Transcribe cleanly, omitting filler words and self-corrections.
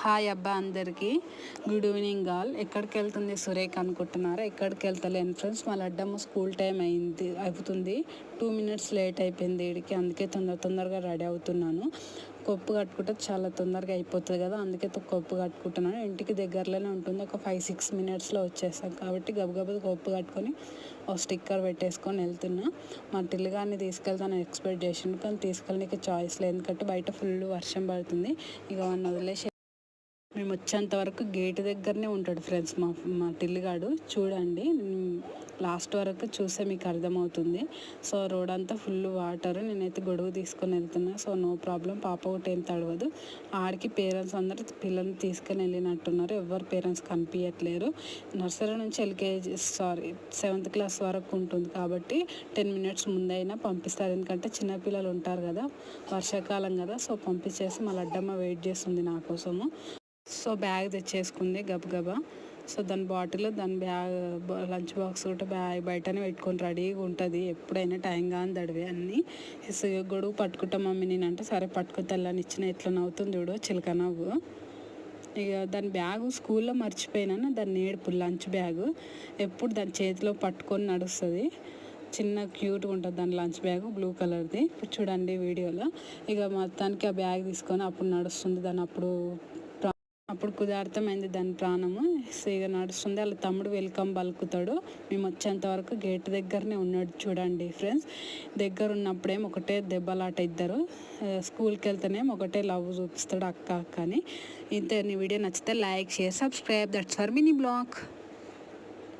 Hi అబ్బా అందరికీ good evening all. ఎక్కడికి వెళ్తుంది సురేఖ అనుకుంటున్నారా? ఎక్కడికి వెళ్తలేను ఫ్రెండ్స్, మా లడ్డమ్మ స్కూల్ టైం అవుతుంది. 2 minutes లేట్ అయిపోయింది వీడికి, అందుకే తొందరగా రెడీ అవుతున్నాను. కొప్పు కట్టుకుంటే చాలా తొందరగా అయిపోతుంది కదా, అందుకే కొప్పు కట్టుకుంటున్నాను. ఇంటికి దగ్గరలోనే ఉంటుంది, ఒక 5-6 minutesలో వచ్చేస్తాం కాబట్టి గబగబా కొప్పు కట్టుకొని ఒక స్టిక్కర్ పెట్టేసుకొని వెళ్తున్నా. మా టిల్లుగాన్ని తీసుకెళ్తాను ఎక్స్పెక్ట్ చేసిండు, కానీ తీసుకెళ్ళడానికి చాయిస్ లేదు, ఎందుకంటే బయట ఫుల్ వర్షం పడుతుంది. ఇక వాడిని వదిలేసి మేము వచ్చేంత వరకు గేట్ దగ్గరనే ఉంటాడు ఫ్రెండ్స్ మా టిల్లుగాడు. చూడండి, లాస్ట్ వరకు చూస్తే మీకు అర్థమవుతుంది. సో రోడ్ అంతా ఫుల్ వాటర్, నేనైతే గొడుగు తీసుకొని వెళ్తున్నా. సో నో ప్రాబ్లం, పాప ఒకటి ఏం తడవదు. ఆడికి పేరెంట్స్ అందరూ పిల్లల్ని తీసుకొని వెళ్ళినట్టున్నారు, ఎవరు పేరెంట్స్ కనిపించట్లేరు. నర్సరీ నుంచి సెవెంత్ క్లాస్ వరకు ఉంటుంది కాబట్టి 10 minutes ముందైనా పంపిస్తారు, ఎందుకంటే చిన్నపిల్లలు ఉంటారు కదా, వర్షాకాలం కదా. సో పంపించేసి మా లడ్డమ్మ వెయిట్ చేస్తుంది నా కోసము. సో బ్యాగ్ తెచ్చేసుకుంది గబగబా. సో దాని బాటిల్, దాని బ్యాగ్, లంచ్ బాక్స్ కూడా బయటనే పెట్టుకొని రెడీగా ఉంటుంది ఎప్పుడైనా, టైం కానీ దడివే అన్నీ. గొడుగు పట్టుకుంటా మమ్మీ నేనంటే, సరే పట్టుకుని తెల్లని ఇచ్చిన, ఎట్లా నవ్వుతుంది చూడు చిలక నవ్వు. ఇక దాని బ్యాగు స్కూల్లో మర్చిపోయినాను, దాన్ని ఏడుపు లంచ్ బ్యాగు ఎప్పుడు దాని చేతిలో పట్టుకొని నడుస్తుంది. చిన్న క్యూట్గా ఉంటుంది దాని లంచ్ బ్యాగ్, బ్లూ కలర్ది. ఇప్పుడు చూడండి వీడియోలో. ఇక మొత్తానికి ఆ బ్యాగ్ తీసుకొని అప్పుడు నడుస్తుంది. దాని అప్పుడు కుదార్థమైంది దాని ప్రాణము. ఇక నడుస్తుంది, వాళ్ళ తమ్ముడు వెల్కమ్ పలుకుతాడు. మేము వచ్చేంత వరకు గేట్ దగ్గరనే ఉన్నాడు. చూడండి ఫ్రెండ్స్, దగ్గర ఉన్నప్పుడేమో ఒకటే దెబ్బలాట ఇద్దరు, స్కూల్కి వెళ్తేనేమో ఒకటే లవ్ చూపిస్తాడు అక్క అని. ఇంత. నీ వీడియో నచ్చితే like, share, subscribe. That's for mini blog.